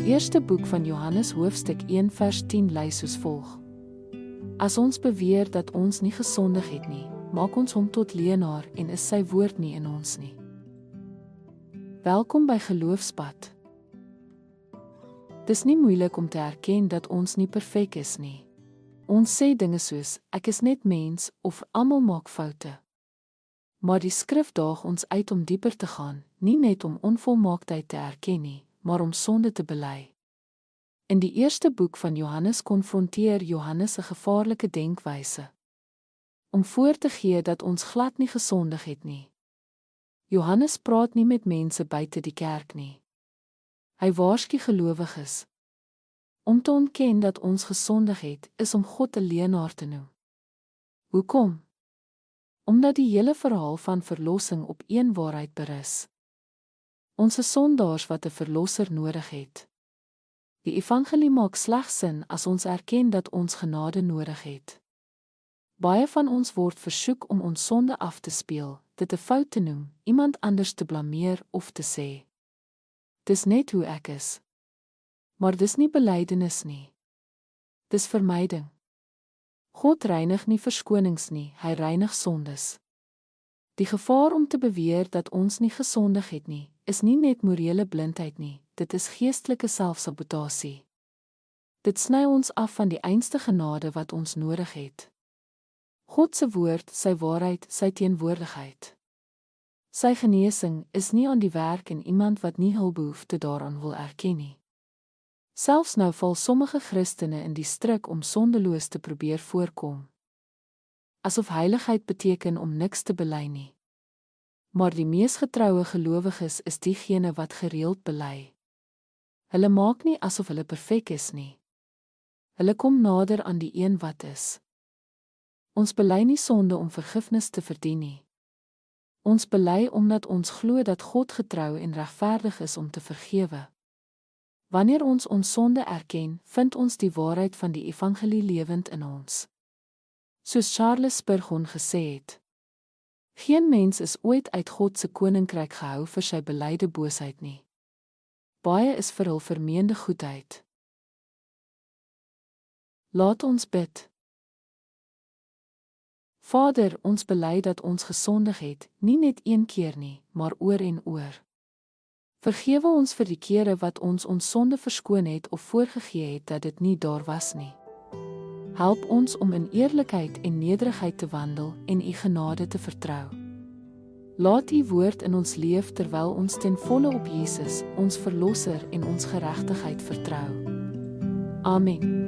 eerste boek van Johannes hoofstuk 1 vers 10 lys soos volg. As ons beweer dat ons nie gesondig het nie, maak ons hom tot leienaar en is sy woord nie in ons nie. Welkom by Geloofspad. Dis nie moeilik om te erken dat ons nie perfek is nie. Ons sê dinge soos, ek is net mens, of almal maak foute. Maar die skrif daag ons uit om dieper te gaan, nie net om onvolmaaktheid te erken nie, maar om sonde te bely. In die eerste boek van Johannes konfronteer Johannes 'n gevaarlike denkwyse. Om voor te gee dat ons glad nie gesondig het nie. Johannes praat nie met mense buite die kerk nie. Hy waarsku gelowiges. Om te ontken dat ons gesondig het, is om God 'n leienaar te noem. Hoekom? Omdat die hele verhaal van verlossing op een waarheid berus. Ons is sondaars wat 'n verlosser nodig het. Die evangelie maak slegs sin as ons erken dat ons genade nodig het. Baie van ons word versoek om ons sonde af te speel, dit 'n fout te noem, iemand anders te blameer of te sê. Dis net hoe ek is. Maar dis nie belydenis nie. Dis vermyding. God reinig nie verskonings nie, hy reinig sondes. Die gevaar om te beweer dat ons nie gesondig het nie, is nie net morele blindheid nie, dit is geestelike selfsabotasie. Dit sny ons af van die einste genade wat ons nodig het. God se woord, sy waarheid, sy teenwoordigheid. Sy genesing is nie aan die werk in iemand wat nie hul behoefte daaraan wil erken nie. Selfs nou val sommige Christene in die struik om sondeloos te probeer voorkom. Asof heiligheid beteken om niks te bely nie. Maar die mees getroue gelowiges is diegene wat gereeld bely. Hulle maak nie asof hulle perfek is nie. Hulle kom nader aan die een wat is. Ons bely nie sonde om vergifnis te verdien nie. Ons bely omdat ons glo dat God getrou en regverdig is om te vergewe. Wanneer ons sonde erken, vind ons die waarheid van die evangelie lewend in ons. Soos Charles Spurgeon gesê het, geen mens is ooit uit God se koninkryk gehou vir sy belyde boosheid nie. Baie is vir hul vermeende goedheid. Laat ons bid. Vader, ons bely dat ons gesondig het, nie net een keer nie, maar oor en oor. Vergewe ons vir die kere wat ons sonde verskoon het of voorgegee het dat dit nie daar was nie. Help ons om in eerlikheid en nederigheid te wandel en u genade te vertrou. Laat u woord in ons leef terwyl ons ten volle op Jesus, ons verlosser en ons geregtigheid vertrou. Amen.